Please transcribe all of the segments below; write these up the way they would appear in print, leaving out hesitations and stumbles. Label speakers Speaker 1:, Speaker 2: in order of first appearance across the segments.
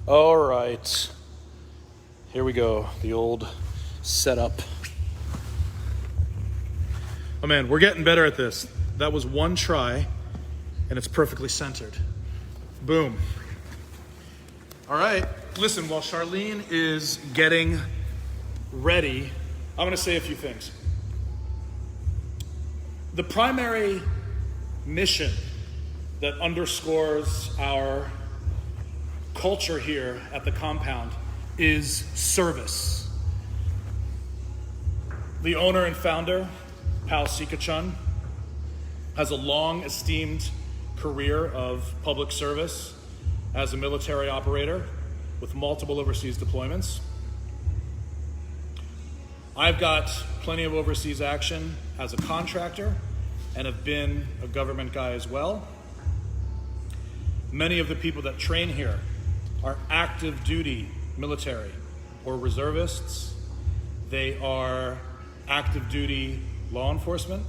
Speaker 1: All right, here we go, the old setup. Oh man, we're getting better at this. That was one try, and it's perfectly centered. Boom. All right, listen, while Charlene is getting ready, I'm gonna say a few things. The primary mission that underscores our culture here at the compound is service. The owner and founder, Pal Sikachun, has a long esteemed career of public service as a military operator with multiple overseas deployments. I've got plenty of overseas action as a contractor and have been a government guy as well. Many of the people that train here are active duty military or reservists. They are active duty law enforcement.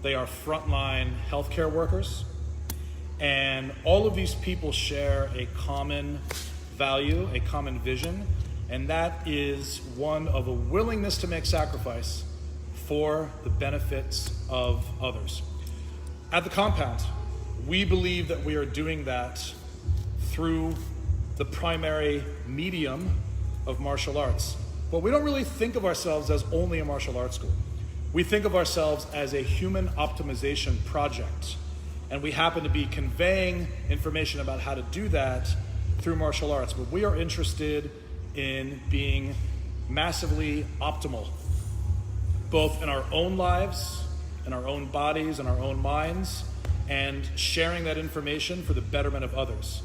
Speaker 1: They are frontline healthcare workers. And all of these people share a common value, a common vision, and that is one of a willingness to make sacrifice for the benefits of others. At the compound, we believe that we are doing that through the primary medium of martial arts. But we don't really think of ourselves as only a martial arts school. We think of ourselves as a human optimization project. And we happen to be conveying information about how to do that through martial arts. But we are interested in being massively optimal, both in our own lives, in our own bodies, in our own minds, and sharing that information for the betterment of others.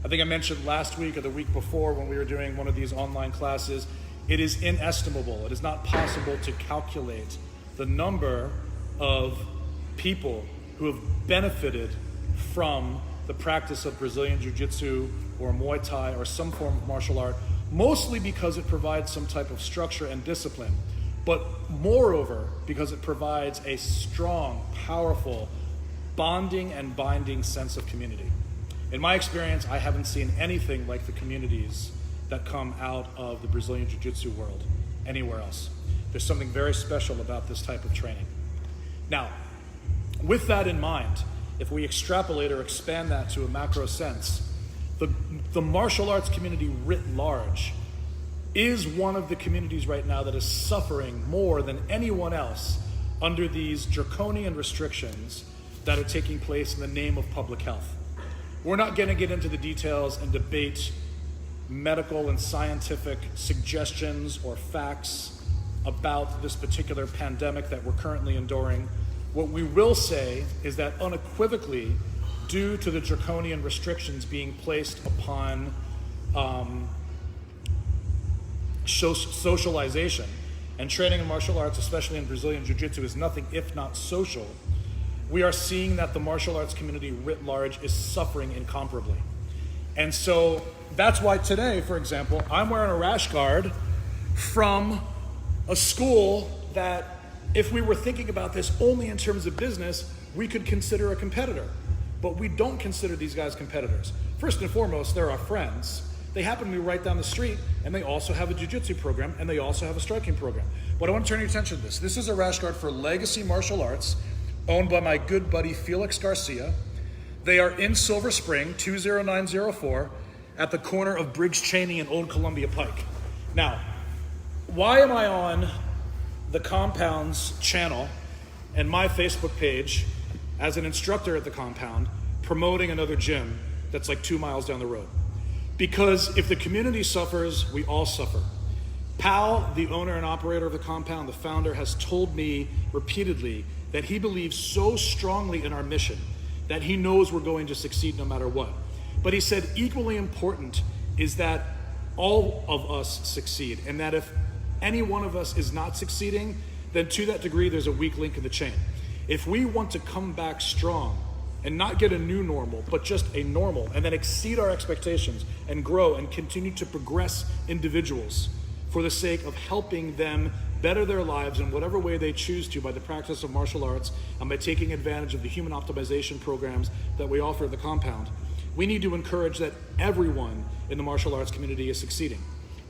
Speaker 1: I think I mentioned last week or the week before when we were doing one of these online classes, it is inestimable. It is not possible to calculate the number of people who have benefited from the practice of Brazilian Jiu-Jitsu or Muay Thai or some form of martial art, mostly because it provides some type of structure and discipline, but moreover, because it provides a strong, powerful, bonding and binding sense of community. In my experience, I haven't seen anything like the communities that come out of the Brazilian Jiu-Jitsu world anywhere else. There's something very special about this type of training. Now, with that in mind, if we extrapolate or expand that to a macro sense, the martial arts community writ large is one of the communities right now that is suffering more than anyone else under these draconian restrictions that are taking place in the name of public health. We're not going to get into the details and debate medical and scientific suggestions or facts about this particular pandemic that we're currently enduring. What we will say is that unequivocally, due to the draconian restrictions being placed upon socialization, and training in martial arts, especially in Brazilian Jiu-Jitsu, is nothing if not social, we are seeing that the martial arts community writ large is suffering incomparably. And so that's why today, for example, I'm wearing a rash guard from a school that, if we were thinking about this only in terms of business, we could consider a competitor. But we don't consider these guys competitors. First and foremost, they're our friends. They happen to be right down the street, and they also have a jiu-jitsu program, and they also have a striking program. But I want to turn your attention to this. This is a rash guard for Legacy Martial Arts, owned by my good buddy Felix Garcia. They are in Silver Spring, 20904, at the corner of Briggs Cheney and Old Columbia Pike. Now, why am I on the compound's channel and my Facebook page as an instructor at the compound promoting another gym that's like 2 miles down the road? Because if the community suffers, we all suffer. Pal, the owner and operator of the compound, the founder, has told me repeatedly that he believes so strongly in our mission that he knows we're going to succeed no matter what. But he said equally important is that all of us succeed, and that if any one of us is not succeeding, then to that degree there's a weak link in the chain. If we want to come back strong and not get a new normal, but just a normal, and then exceed our expectations and grow and continue to progress individuals for the sake of helping them better their lives in whatever way they choose to by the practice of martial arts and by taking advantage of the human optimization programs that we offer at the compound, We need to encourage that everyone in the martial arts community is succeeding.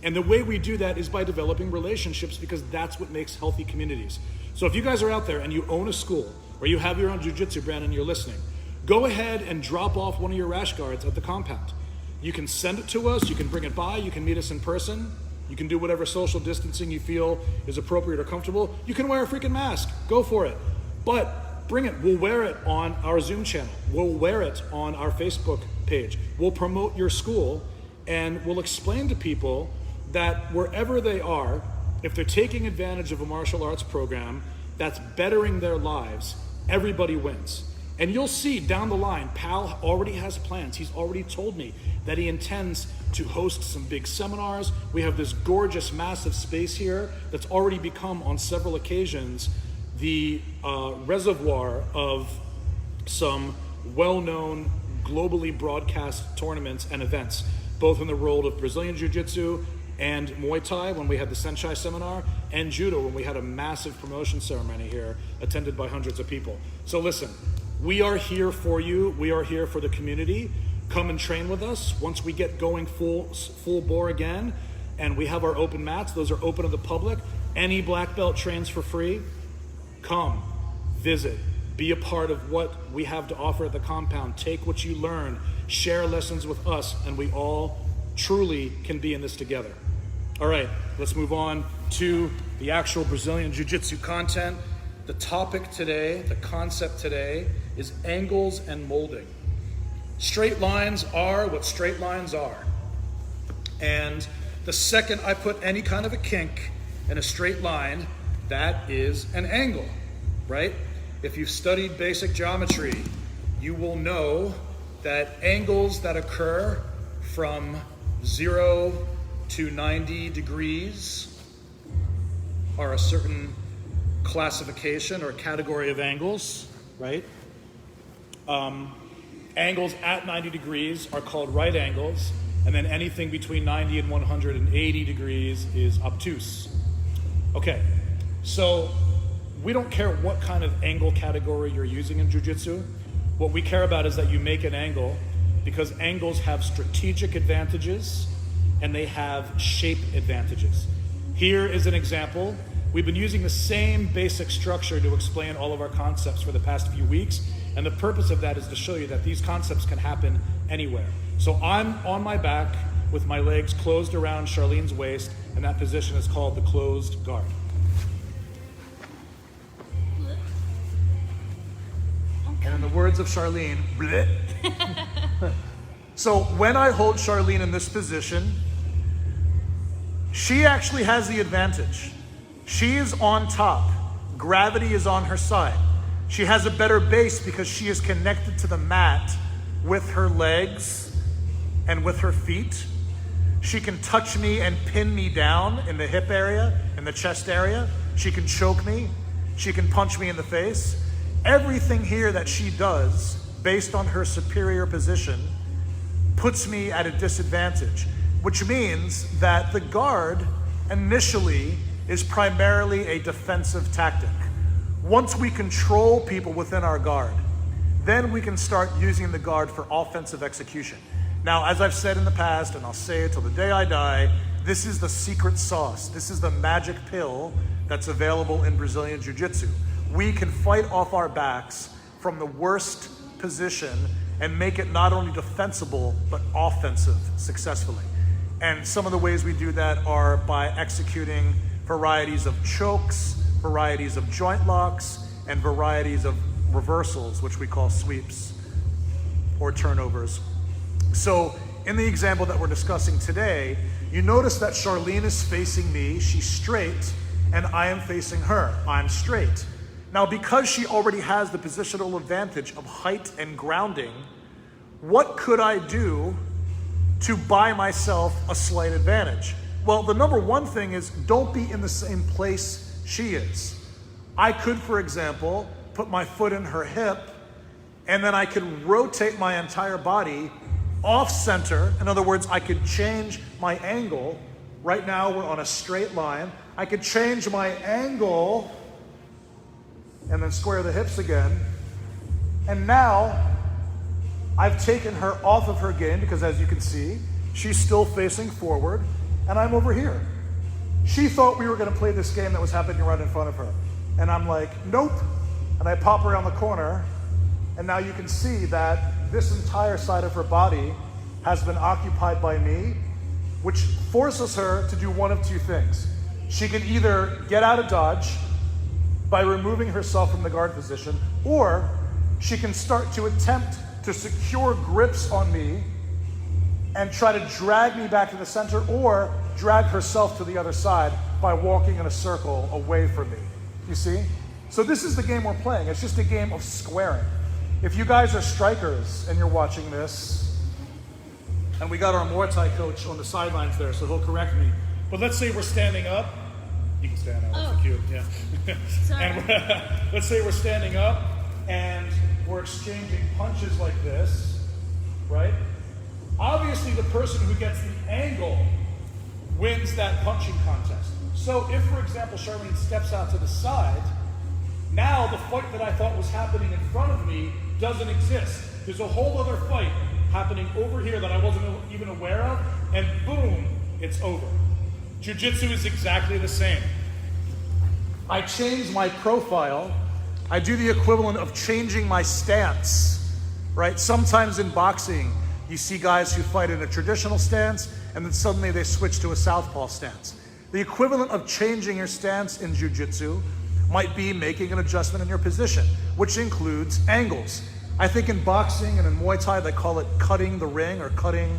Speaker 1: And the way we do that is by developing relationships, because that's what makes healthy communities. So if you guys are out there and you own a school or you have your own jiu-jitsu brand and you're listening, go ahead and drop off one of your rash guards at the compound. You can send it to us, you can bring it by, you can meet us in person, you can do whatever social distancing you feel is appropriate or comfortable. You can wear a freaking mask, go for it. But bring it, we'll wear it on our Zoom channel, we'll wear it on our Facebook page, we'll promote your school, and we'll explain to people that wherever they are, if they're taking advantage of a martial arts program that's bettering their lives, everybody wins. And you'll see down the line, Pal already has plans. He's already told me that he intends to host some big seminars. We have this gorgeous, massive space here that's already become, on several occasions, the reservoir of some well-known, globally broadcast tournaments and events, both in the world of Brazilian Jiu-Jitsu and Muay Thai when we had the Senshai seminar, and Judo when we had a massive promotion ceremony here attended by hundreds of people. So listen, we are here for you. We are here for the community. Come and train with us. Once we get going full bore again, and we have our open mats, those are open to the public. Any black belt trains for free. Come, visit, be a part of what we have to offer at the compound. Take what you learn, share lessons with us, and we all truly can be in this together. All right, let's move on to the actual Brazilian Jiu-Jitsu content. The topic today, the concept today, is angles and molding. Straight lines are what straight lines are. And the second I put any kind of a kink in a straight line, that is an angle, right? If you've studied basic geometry, you will know that angles that occur from 0 to 90 degrees are a certain classification or category of angles, right? Angles at 90 degrees are called right angles, and then anything between 90 and 180 degrees is obtuse. Okay, so we don't care what kind of angle category you're using in jiu-jitsu. What we care about is that you make an angle, because angles have strategic advantages and they have shape advantages. Here is an example. We've been using the same basic structure to explain all of our concepts for the past few weeks, and the purpose of that is to show you that these concepts can happen anywhere. So I'm on my back with my legs closed around Charlene's waist, and that position is called the closed guard. And in the words of Charlene, bleh. So when I hold Charlene in this position, she actually has the advantage. She is on top. Gravity is on her side. She has a better base because she is connected to the mat with her legs and with her feet. She can touch me and pin me down in the hip area, in the chest area. She can choke me. She can punch me in the face. Everything here that she does, based on her superior position, puts me at a disadvantage, which means that the guard initially is primarily a defensive tactic. Once we control people within our guard, then we can start using the guard for offensive execution. Now, as I've said in the past, and I'll say it till the day I die, this is the secret sauce. This is the magic pill that's available in Brazilian Jiu-Jitsu. We can fight off our backs from the worst position and make it not only defensible, but offensive successfully. And some of the ways we do that are by executing varieties of chokes, varieties of joint locks, and varieties of reversals, which we call sweeps or turnovers. So in the example that we're discussing today, you notice that Charlene is facing me, she's straight, and I am facing her, I'm straight. Now, because she already has the positional advantage of height and grounding, what could I do to buy myself a slight advantage? Well, the number one thing is don't be in the same place she is. I could, for example, put my foot in her hip, and then I could rotate my entire body off center. In other words, I could change my angle. Right now, we're on a straight line. I could change my angle and then square the hips again. And now I've taken her off of her game because, as you can see, she's still facing forward, and I'm over here. She thought we were going to play this game that was happening right in front of her. And I'm like, nope. And I pop around the corner, and now you can see that this entire side of her body has been occupied by me, which forces her to do one of two things. She can either get out of dodge by removing herself from the guard position, or she can start to attempt to secure grips on me and try to drag me back to the center, or drag herself to the other side by walking in a circle away from me. You see? So this is the game we're playing. It's just a game of squaring. If you guys are strikers and you're watching this, and we got our Muay Thai coach on the sidelines there, so he'll correct me. But let's say we're standing up. You can stand up, that's cute, yeah. And let's say we're standing up and we're exchanging punches like this, right? Obviously the person who gets the angle wins that punching contest. So if, for example, Charlene steps out to the side, now the fight that I thought was happening in front of me doesn't exist. There's a whole other fight happening over here that I wasn't even aware of, and boom, it's over. Jiu-jitsu is exactly the same. I change my profile. I do the equivalent of changing my stance, right? Sometimes in boxing, you see guys who fight in a traditional stance, and then suddenly they switch to a southpaw stance. The equivalent of changing your stance in jiu-jitsu might be making an adjustment in your position, which includes angles. I think in boxing and in Muay Thai, they call it cutting the ring, or cutting,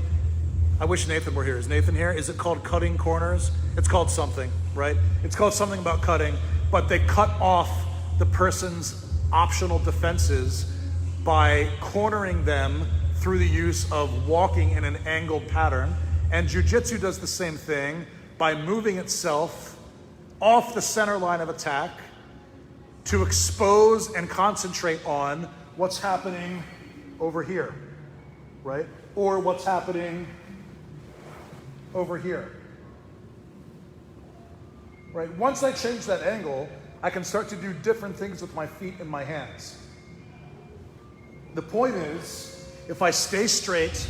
Speaker 1: I wish Nathan were here. Is Nathan here? Is it called cutting corners? It's called something, right? It's called something about cutting, but they cut off the person's optional defenses by cornering them through the use of walking in an angled pattern. And jiu-jitsu does the same thing by moving itself off the center line of attack to expose and concentrate on what's happening over here, right? Or what's happening over here, right? Once I change that angle, I can start to do different things with my feet and my hands. The point is, if I stay straight,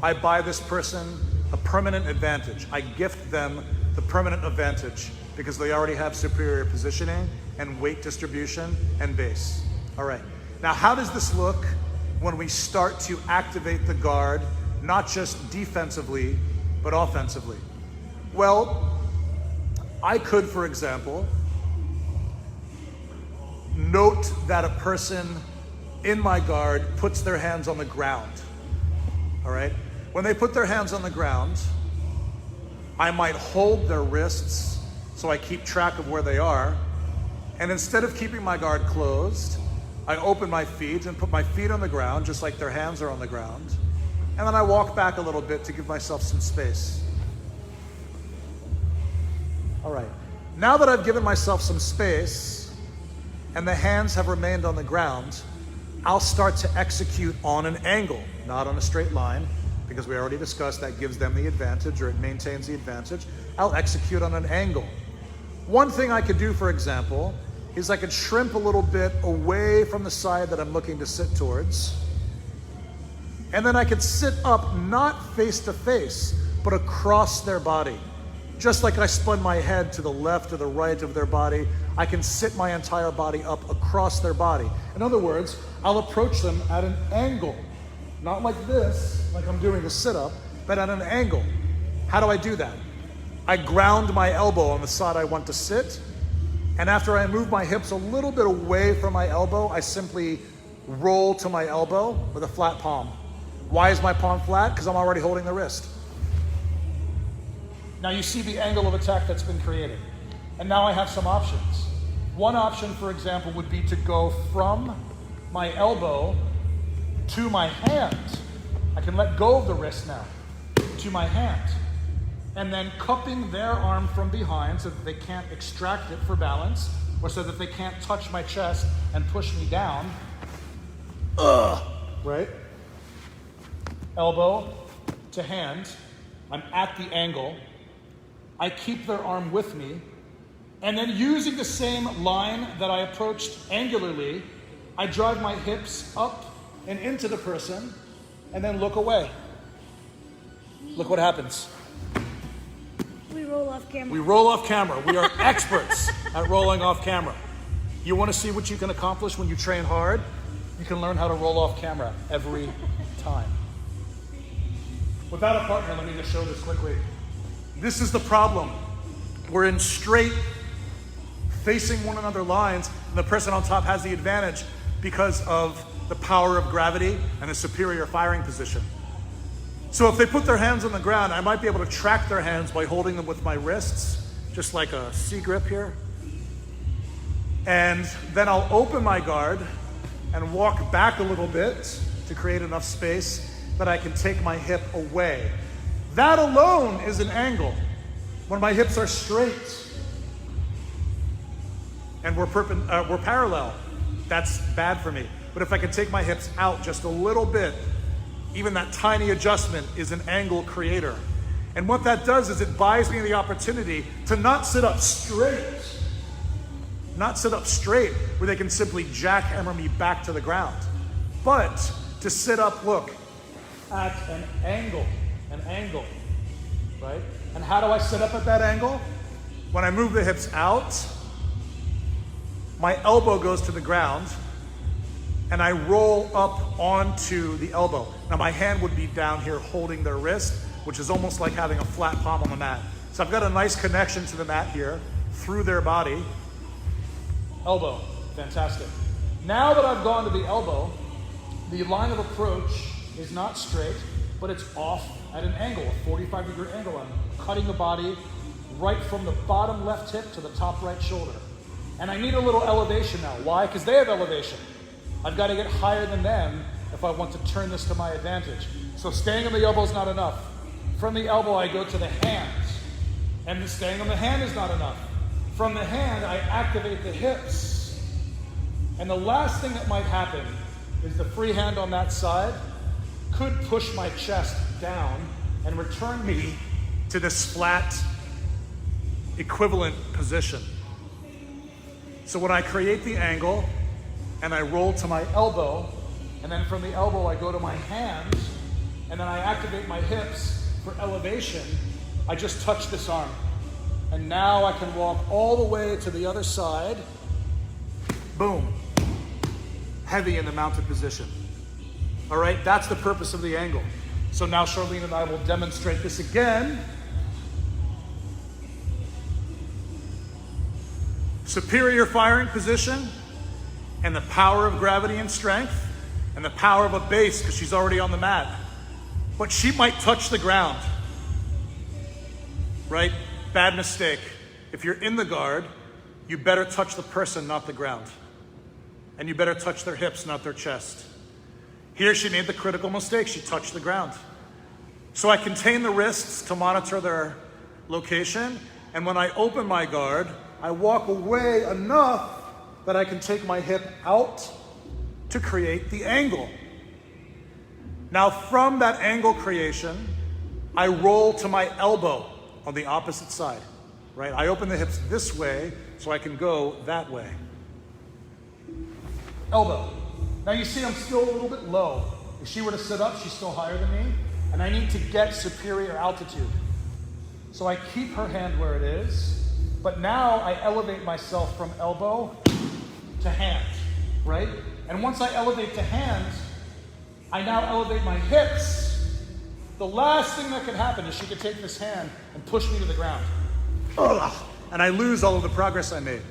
Speaker 1: I buy this person a permanent advantage. I gift them the permanent advantage because they already have superior positioning and weight distribution and base. All right. Now, how does this look when we start to activate the guard, not just defensively, but offensively? Well, I could, for example, note that a person in my guard puts their hands on the ground. All right? When they put their hands on the ground, I might hold their wrists so I keep track of where they are. And instead of keeping my guard closed, I open my feet and put my feet on the ground, just like their hands are on the ground. And then I walk back a little bit to give myself some space. All right. Now that I've given myself some space and the hands have remained on the ground, I'll start to execute on an angle, not on a straight line, because we already discussed that gives them the advantage, or it maintains the advantage. I'll execute on an angle. One thing I could do, for example, is I could shrimp a little bit away from the side that I'm looking to sit towards. And then I could sit up, not face to face, but across their body. Just like I spun my head to the left or the right of their body, I can sit my entire body up across their body. In other words, I'll approach them at an angle. Not like this, like I'm doing a sit-up, but at an angle. How do I do that? I ground my elbow on the side I want to sit, and after I move my hips a little bit away from my elbow, I simply roll to my elbow with a flat palm. Why is my palm flat? Because I'm already holding the wrist. Now you see the angle of attack that's been created. And now I have some options. One option, for example, would be to go from my elbow to my hand. I can let go of the wrist now, to my hand. And then cupping their arm from behind so that they can't extract it for balance, or so that they can't touch my chest and push me down. Right? Elbow to hand. I'm at the angle. I keep their arm with me. And then using the same line that I approached angularly, I drive my hips up and into the person, and then look away. Look what happens.
Speaker 2: We roll off camera.
Speaker 1: We roll off camera. We are experts at rolling off camera. You want to see what you can accomplish when you train hard? You can learn how to roll off camera every time. Without a partner, let me just show this quickly. This is the problem. We're in straight, facing one another lines, and the person on top has the advantage because of the power of gravity and the superior firing position. So if they put their hands on the ground, I might be able to track their hands by holding them with my wrists, just like a C grip here. And then I'll open my guard and walk back a little bit to create enough space that I can take my hip away. That alone is an angle. When my hips are straight and we're parallel, that's bad for me. But if I can take my hips out just a little bit, even that tiny adjustment is an angle creator. And what that does is it buys me the opportunity to not sit up straight where they can simply jackhammer me back to the ground, but to sit up, look, at an angle, right? And how do I sit up at that angle? When I move the hips out, my elbow goes to the ground, and I roll up onto the elbow. Now my hand would be down here holding their wrist, which is almost like having a flat palm on the mat. So I've got a nice connection to the mat here through their body. Elbow, fantastic. Now that I've gone to the elbow, the line of approach is not straight, but it's off at an angle, a 45-degree angle. I'm cutting the body right from the bottom left hip to the top right shoulder. And I need a little elevation now. Why? Because they have elevation. I've got to get higher than them if I want to turn this to my advantage. So staying on the elbow is not enough. From the elbow, I go to the hands. And staying on the hand is not enough. From the hand, I activate the hips. And the last thing that might happen is the free hand on that side could push my chest down and return me to this flat, equivalent position. So when I create the angle and I roll to my elbow, and then from the elbow I go to my hands, and then I activate my hips for elevation, I just touch this arm. And now I can walk all the way to the other side. Boom. Heavy in the mounted position. All right, that's the purpose of the angle. So now Charlene and I will demonstrate this again. Superior firing position, and the power of gravity and strength, and the power of a base because she's already on the mat. But she might touch the ground, right? Bad mistake. If you're in the guard, you better touch the person, not the ground. And you better touch their hips, not their chest. Here she made the critical mistake. She touched the ground. So I contain the wrists to monitor their location. And when I open my guard, I walk away enough that I can take my hip out to create the angle. Now from that angle creation, I roll to my elbow on the opposite side, right? I open the hips this way so I can go that way. Elbow. Now you see I'm still a little bit low. If she were to sit up, she's still higher than me, and I need to get superior altitude. So I keep her hand where it is, but now I elevate myself from elbow to hand, right? And once I elevate to hand, I now elevate my hips. The last thing that could happen is she could take this hand and push me to the ground. Ugh. And I lose all of the progress I made.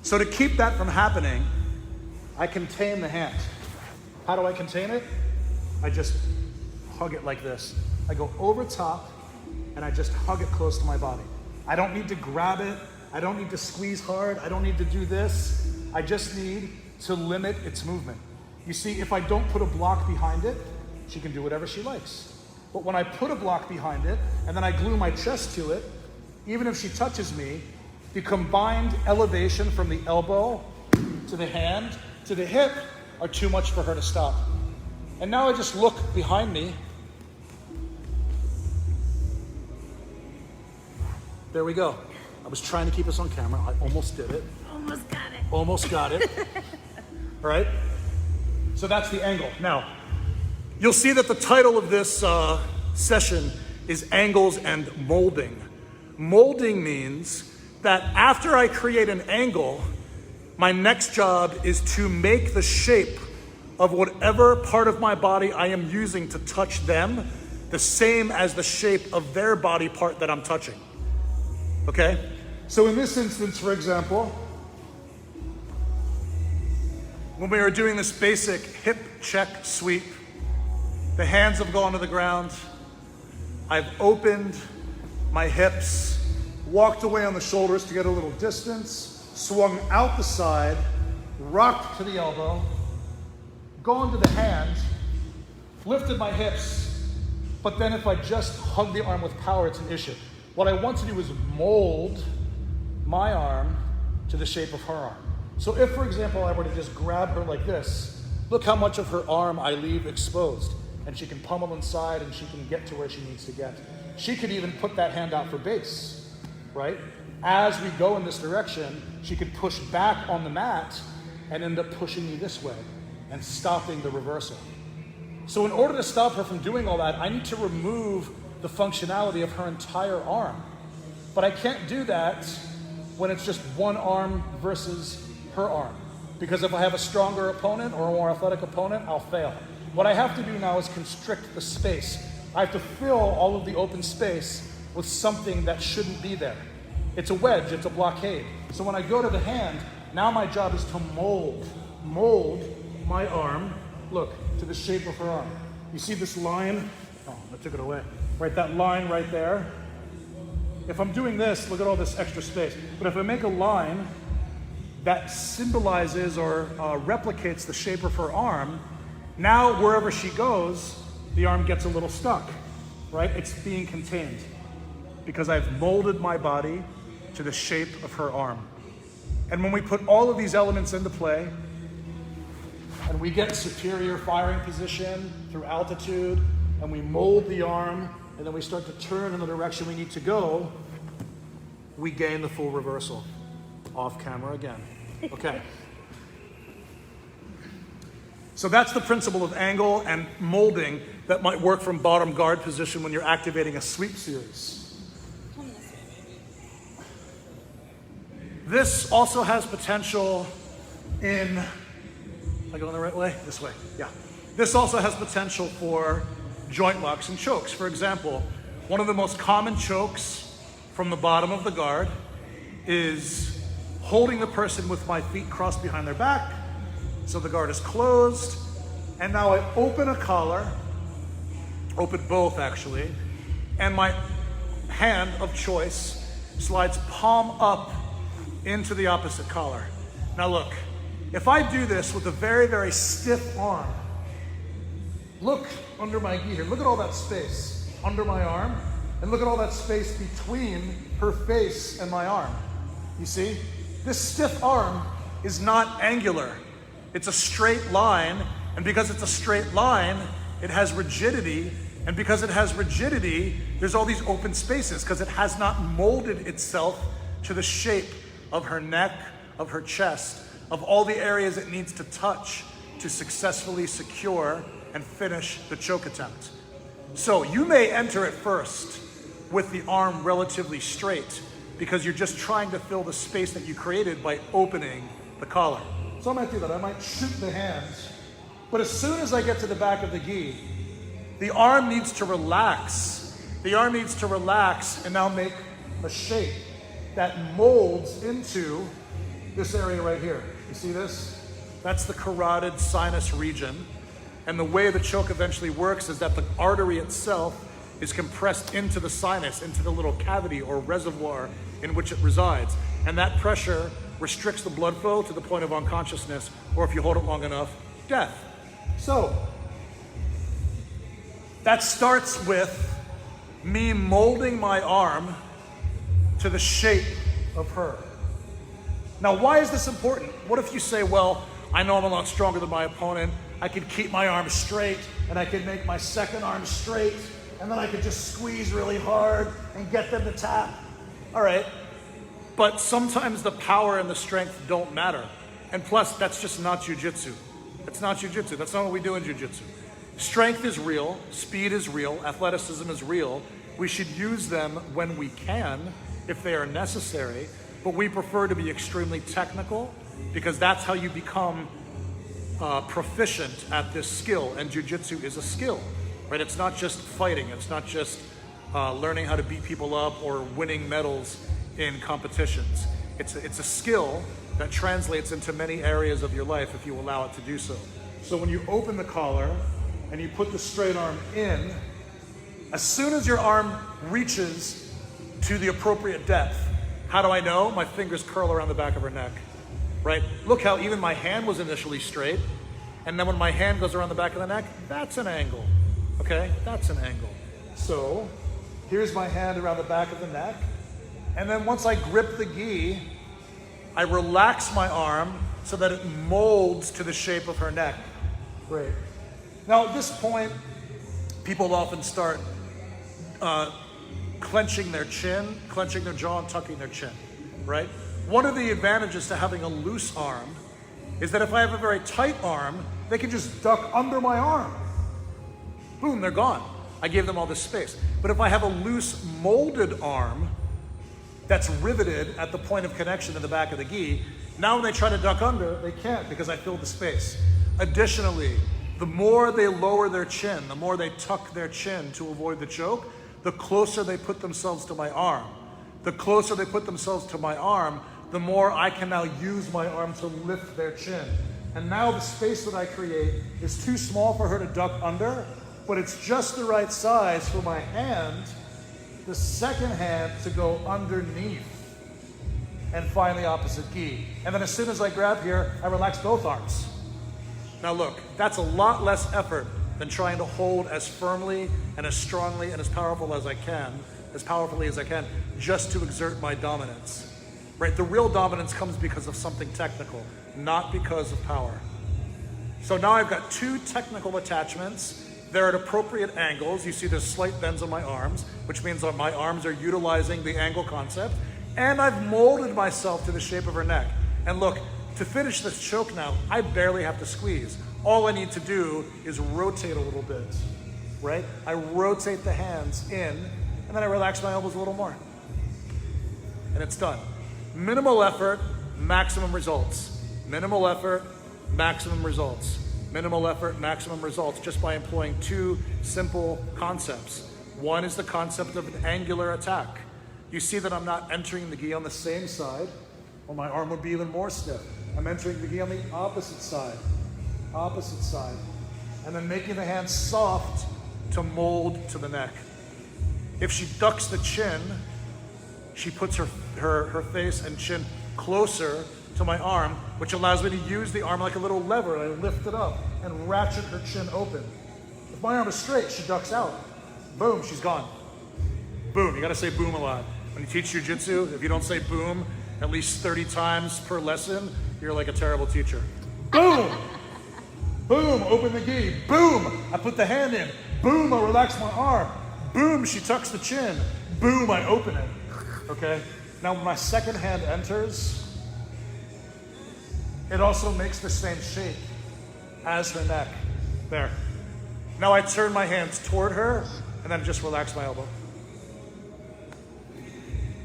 Speaker 1: So to keep that from happening, I contain the hand. How do I contain it? I just hug it like this. I go over top and I just hug it close to my body. I don't need to grab it. I don't need to squeeze hard. I don't need to do this. I just need to limit its movement. You see, if I don't put a block behind it, she can do whatever she likes. But when I put a block behind it and then I glue my chest to it, even if she touches me, the combined elevation from the elbow to the hand to the hip are too much for her to stop. And now I just look behind me. There we go. I was trying to keep us on camera. I almost did it.
Speaker 2: Almost got it.
Speaker 1: Almost got it. All right? So that's the angle. Now, You'll see that the title of this session is Angles and Molding. Molding means that after I create an angle, my next job is to make the shape of whatever part of my body I am using to touch them the same as the shape of their body part that I'm touching. Okay? So in this instance, for example, when we are doing this basic hip check sweep, the hands have gone to the ground. I've opened my hips, walked away on the shoulders to get a little distance, swung out the side, rocked to the elbow, gone to the hand, lifted my hips, but then if I just hug the arm with power, it's an issue. What I want to do is mold my arm to the shape of her arm. So if, for example, I were to just grab her like this, look how much of her arm I leave exposed. And she can pummel inside and she can get to where she needs to get. She could even put that hand out for base, right? As we go in this direction, she could push back on the mat and end up pushing me this way and stopping the reversal. So in order to stop her from doing all that, I need to remove the functionality of her entire arm. But I can't do that when it's just one arm versus her arm. Because if I have a stronger opponent or a more athletic opponent, I'll fail. What I have to do now is constrict the space. I have to fill all of the open space with something that shouldn't be there. It's a wedge, it's a blockade. So when I go to the hand, now my job is to mold my arm, look, to the shape of her arm. You see this line? Oh, I took it away. Right, that line right there. If I'm doing this, look at all this extra space. But if I make a line that symbolizes or replicates the shape of her arm, now wherever she goes, the arm gets a little stuck, right? It's being contained because I've molded my body to the shape of her arm. And when we put all of these elements into play, and we get superior firing position through altitude, and we mold the arm, and then we start to turn in the direction we need to go, we gain the full reversal. Off camera again. Okay. So that's the principle of angle and molding that might work from bottom guard position when you're activating a sweep series. This also has potential in, am I going the right way? This way, yeah. This also has potential for joint locks and chokes. For example, one of the most common chokes from the bottom of the guard is holding the person with my feet crossed behind their back, so the guard is closed, and now I open a collar, open both actually, and my hand of choice slides palm up into the opposite collar. Now look, if I do this with a very, very stiff arm, look under my gi here, look at all that space under my arm, and look at all that space between her face and my arm. You see? This stiff arm is not angular. It's a straight line, and because it's a straight line, it has rigidity, and because it has rigidity, there's all these open spaces because it has not molded itself to the shape of her neck, of her chest, of all the areas it needs to touch to successfully secure and finish the choke attempt. So you may enter at first with the arm relatively straight because you're just trying to fill the space that you created by opening the collar. So I might do that. I might shoot the hands. But as soon as I get to the back of the gi, the arm needs to relax. The arm needs to relax and now make a shape that molds into this area right here. You see this? That's the carotid sinus region. And the way the choke eventually works is that the artery itself is compressed into the sinus, into the little cavity or reservoir in which it resides. And that pressure restricts the blood flow to the point of unconsciousness, or if you hold it long enough, death. So, that starts with me molding my arm to the shape of her. Now, why is this important? What if you say, well, I know I'm a lot stronger than my opponent. I can keep my arm straight, and I can make my second arm straight, and then I could just squeeze really hard and get them to tap. All right, but sometimes the power and the strength don't matter. And plus, that's just not jujitsu. It's not jujitsu. That's not what we do in jujitsu.
Speaker 3: Strength is real, speed is real, athleticism is real. We should use them when we can, if they are necessary, but we prefer to be extremely technical because that's how you become proficient at this skill, and jiu-jitsu is a skill, right? It's not just fighting, it's not just learning how to beat people up or winning medals in competitions. It's a skill that translates into many areas of your life if you allow it to do so. So when you open the collar and you put the straight arm in, as soon as your arm reaches to the appropriate depth, how do I know? My fingers curl around the back of her neck, right? Look how even my hand was initially straight, and then when my hand goes around the back of the neck, that's an angle, okay? That's an angle. So here's my hand around the back of the neck, and then once I grip the gi, I relax my arm so that it molds to the shape of her neck. Great. Now at this point, people often start clenching their chin, clenching their jaw, and tucking their chin, right? One of the advantages to having a loose arm is that if I have a very tight arm, they can just duck under my arm. Boom, they're gone. I gave them all this space. But if I have a loose molded arm that's riveted at the point of connection in the back of the gi, now when they try to duck under, they can't because I filled the space. Additionally, the more they lower their chin, the more they tuck their chin to avoid the choke, the closer they put themselves to my arm. The closer they put themselves to my arm, the more I can now use my arm to lift their chin. And now the space that I create is too small for her to duck under, but it's just the right size for my hand, the second hand, to go underneath and find the opposite gi. And then as soon as I grab here, I relax both arms. Now look, that's a lot less effort than trying to hold as firmly and as strongly and as powerfully as I can, just to exert my dominance. Right? The real dominance comes because of something technical, not because of power. So now I've got two technical attachments. They're at appropriate angles. You see there's slight bends on my arms, which means that my arms are utilizing the angle concept. And I've molded myself to the shape of her neck. And look, to finish this choke now, I barely have to squeeze. All I need to do is rotate a little bit, right? I rotate the hands in, and then I relax my elbows a little more. And it's done. Minimal effort, maximum results. Minimal effort, maximum results. Minimal effort, maximum results, just by employing two simple concepts. One is the concept of an angular attack. You see that I'm not entering the gi on the same side, or my arm would be even more stiff. I'm entering the gi on the opposite side, and then making the hand soft to mold to the neck. If she ducks the chin, she puts her face and chin closer to my arm, which allows me to use the arm like a little lever. I lift it up and ratchet her chin open. If my arm is straight, she ducks out. Boom, she's gone. Boom, you gotta say boom a lot. When you teach jiu-jitsu, if you don't say boom at least 30 times per lesson, you're like a terrible teacher. Boom! Boom, open the gi. Boom, I put the hand in. Boom, I relax my arm. Boom, she tucks the chin. Boom, I open it. Okay? Now when my second hand enters, it also makes the same shape as her neck. There. Now I turn my hands toward her and then just relax my elbow.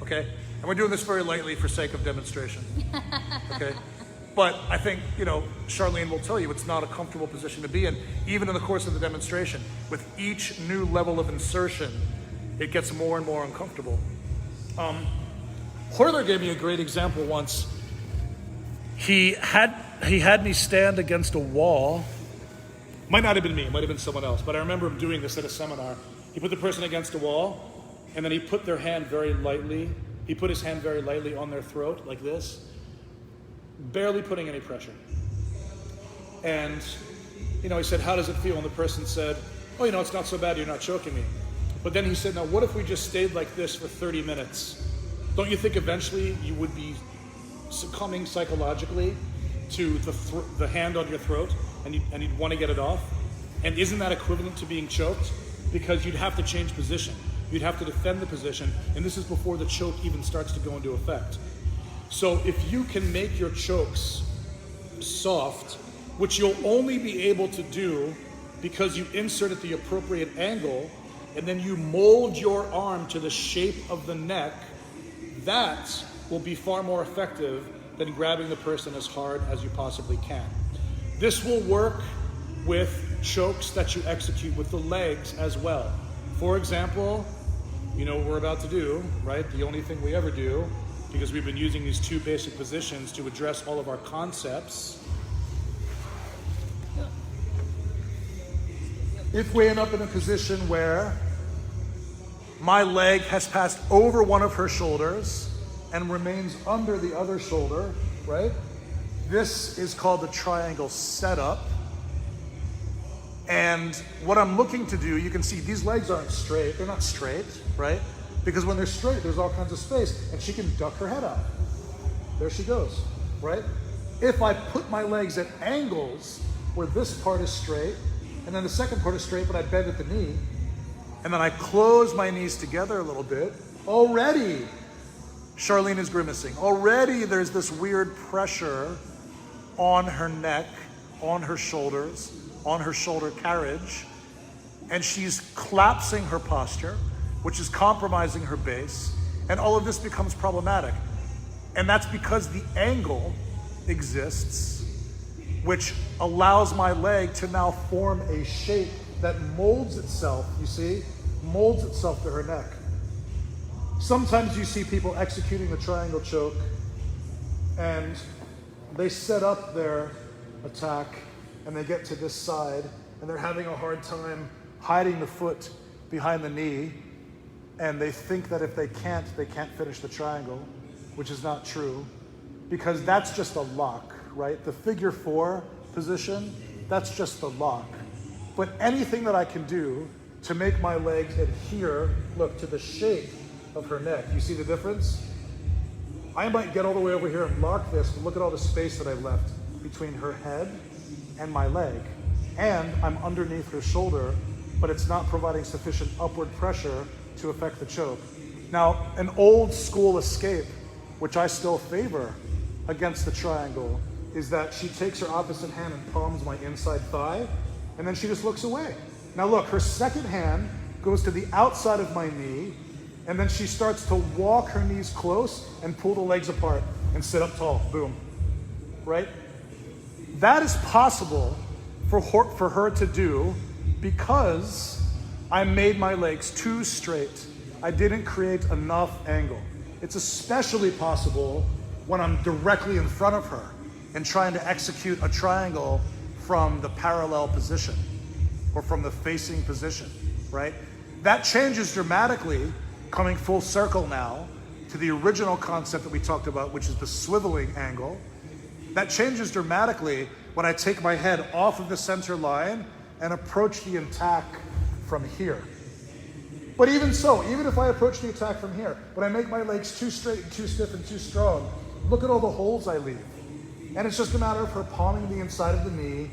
Speaker 3: Okay? And we're doing this very lightly for sake of demonstration. Okay? But I think, Charlene will tell you it's not a comfortable position to be in, even in the course of the demonstration. With each new level of insertion, it gets more and more uncomfortable. Horler gave me a great example once. He had me stand against a wall. Might not have been me, it might have been someone else, but I remember him doing this at a seminar. He put the person against a wall, and then he put his hand very lightly on their throat, like this, barely putting any pressure. And, he said, how does it feel? And the person said, oh, it's not so bad, you're not choking me. But then he said, now what if we just stayed like this for 30 minutes? Don't you think eventually you would be succumbing psychologically to the hand on your throat and you'd want to get it off? And isn't that equivalent to being choked? Because you'd have to change position. You'd have to defend the position, and this is before the choke even starts to go into effect. So if you can make your chokes soft, which you'll only be able to do
Speaker 1: because you insert at the appropriate angle and then you mold your arm to the shape of the neck, that will be far more effective than grabbing the person as hard as you possibly can. This will work with chokes that you execute with the legs as well. For example, you know what we're about to do, right? The only thing we ever do, because we've been using these two basic positions to address all of our concepts.
Speaker 3: If we end up in a position where my leg has passed over one of her shoulders and remains under the other shoulder, right? This is called the triangle setup. And what I'm looking to do, you can see these legs aren't straight. They're not straight, right? Because when they're straight, there's all kinds of space and she can duck her head out. There she goes, right? If I put my legs at angles where this part is straight and then the second part is straight, but I bend at the knee, and then I close my knees together a little bit, already Charlene is grimacing. Already there's this weird pressure on her neck, on her shoulders, on her shoulder carriage, and she's collapsing her posture, which is compromising her base, and all of this becomes problematic. And that's because the angle exists, which allows my leg to now form a shape that molds itself, you see, molds itself to her neck. Sometimes you see people executing the triangle choke and they set up their attack and they get to this side and they're having a hard time hiding the foot behind the knee, and they think that if they can't finish the triangle, which is not true, because that's just a lock, right? The figure 4 position, that's just the lock. But anything that I can do to make my legs adhere, look, to the shape of her neck. You see the difference? I might get all the way over here and lock this, but look at all the space that I've left between her head and my leg. And I'm underneath her shoulder, but it's not providing sufficient upward pressure to affect the choke. Now, an old school escape, which I still favor against the triangle, is that she takes her opposite hand and palms my inside thigh, and then she just looks away. Now look, her second hand goes to the outside of my knee, and then she starts to walk her knees close and pull the legs apart and sit up tall, boom, right? That is possible for her to do because I made my legs too straight. I didn't create enough angle. It's especially possible when I'm directly in front of her and trying to execute a triangle from the parallel position or from the facing position, right? That changes dramatically, coming full circle now to the original concept that we talked about, which is the swiveling angle. That changes dramatically when I take my head off of the center line and approach the attack from here. But even so, even if I approach the attack from here, but I make my legs too straight and too stiff and too strong, look at all the holes I leave. And it's just a matter of her palming the inside of the knee,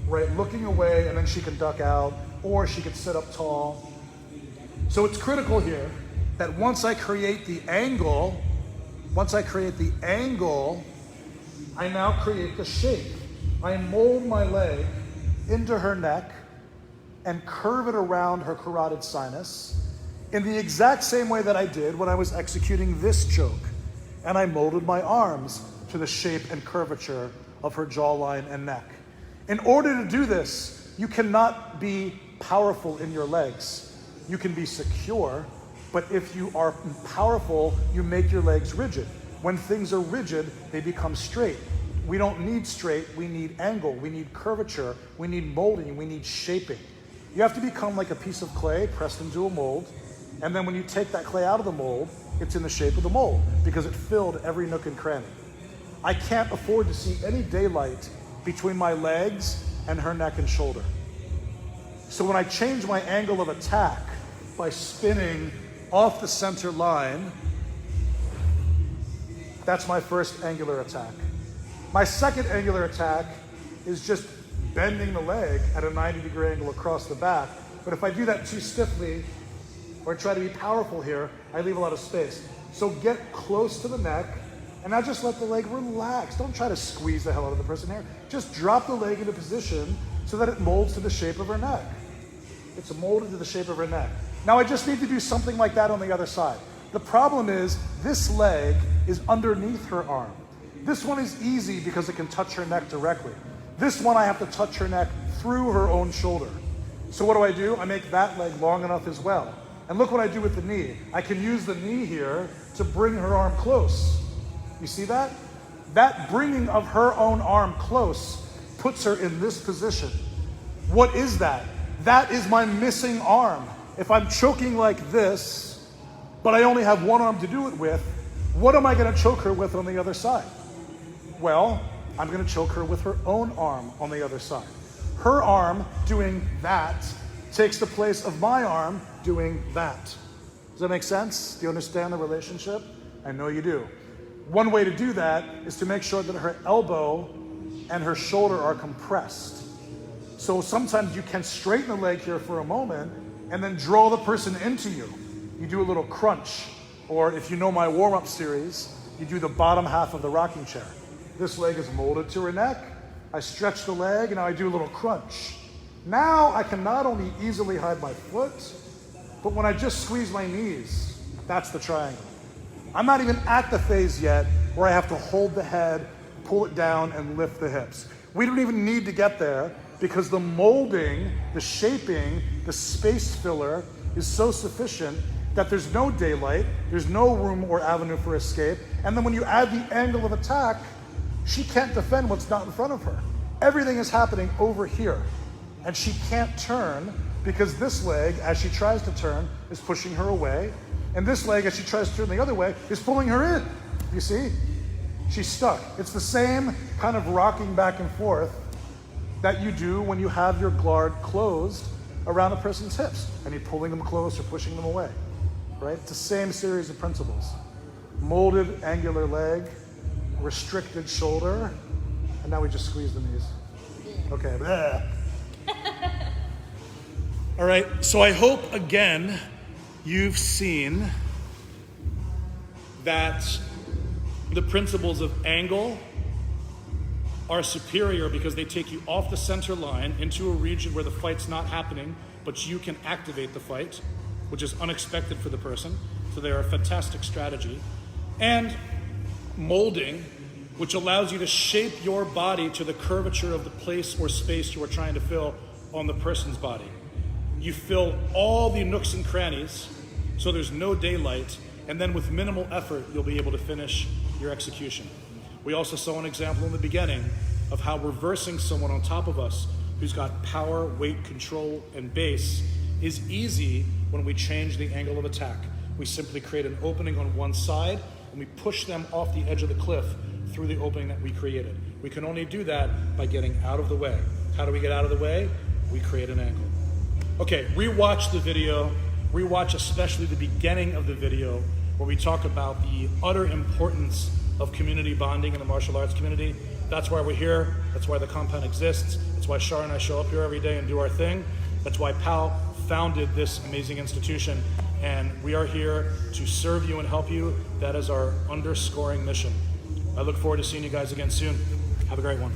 Speaker 3: right, looking away, and then she can duck out, or she can sit up tall. So it's critical here that once I create the angle, I now create the shape. I mold my leg into her neck and curve it around her carotid sinus in the exact same way that I did when I was executing this choke. And I molded my arms to the shape and curvature of her jawline and neck. In order to do this, you cannot be powerful in your legs. You can be secure, but if you are powerful, you make your legs rigid. When things are rigid, they become straight. We don't need straight, we need angle, we need curvature, we need molding, we need shaping. You have to become like a piece of clay pressed into a mold, and then when you take that clay out of the mold, it's in the shape of the mold because it filled every nook and cranny. I can't afford to see any daylight between my legs and her neck and shoulder. So when I change my angle of attack by spinning off the center line, that's my first angular attack. My second angular attack is just bending the leg at a 90-degree angle across the back. But if I do that too stiffly or try to be powerful here, I leave a lot of space. So get close to the neck and now just let the leg relax. Don't try to squeeze the hell out of the person here. Just drop the leg into position so that it molds to the shape of her neck. It's molded to the shape of her neck. Now I just need to do something like that on the other side. The problem is this leg is underneath her arm. This one is easy because it can touch her neck directly. This one I have to touch her neck through her own shoulder. So what do? I make that leg long enough as well. And look what I do with the knee. I can use the knee here to bring her arm close. You see that? That bringing of her own arm close puts her in this position. What is that? That is my missing arm. If I'm choking like this, but I only have one arm to do it with, what am I going to choke her with on the other side? Well, I'm going to choke her with her own arm on the other side. Her arm doing that takes the place of my arm doing that. Does that make sense? Do you understand the relationship? I know you do. One way to do that is to make sure that her elbow and her shoulder are compressed. So sometimes you can straighten the leg here for a moment and then draw the person into you. You do a little crunch, or if you know my warm-up series, you do the bottom half of the rocking chair. This leg is molded to her neck. I stretch the leg and now I do a little crunch. Now I can not only easily hide my foot, but when I just squeeze my knees, that's the triangle. I'm not even at the phase yet where I have to hold the head, pull it down, and lift the hips. We don't even need to get there because the molding, the shaping, the space filler is so sufficient that there's no daylight, there's no room or avenue for escape, and then when you add the angle of attack, she can't defend what's not in front of her. Everything is happening over here, and she can't turn because this leg, as she tries to turn, is pushing her away, and this leg, as she tries to turn the other way, is pulling her in. You see? She's stuck. It's the same kind of rocking back and forth that you do when you have your guard closed around a person's hips, and you're pulling them close or pushing them away, right? It's the same series of principles. Molded angular leg, restricted shoulder, and now we just squeeze the knees. Okay. All right, so I hope, again, you've seen that the principles of angle are superior because they take you off the center line into a region where the fight's not happening, but you can activate the fight, which is unexpected for the person. So they are a fantastic strategy. And molding, which allows you to shape your body to the curvature of the place or space you are trying to fill on the person's body. You fill all the nooks and crannies, so there's no daylight, and then with minimal effort, you'll be able to finish your execution. We also saw an example in the beginning of how reversing someone on top of us who's got power, weight, control, and base is easy when we change the angle of attack. We simply create an opening on one side and we push them off the edge of the cliff through the opening that we created. We can only do that by getting out of the way. How do we get out of the way? We create an angle. Okay, rewatch the video. Rewatch especially the beginning of the video where we talk about the utter importance of community bonding in the martial arts community. That's why we're here. That's why the compound exists. That's why Shar and I show up here every day and do our thing. That's why Pal founded this amazing institution. And we are here to serve you and help you. That is our underscoring mission. I look forward to seeing you guys again soon. Have a great one.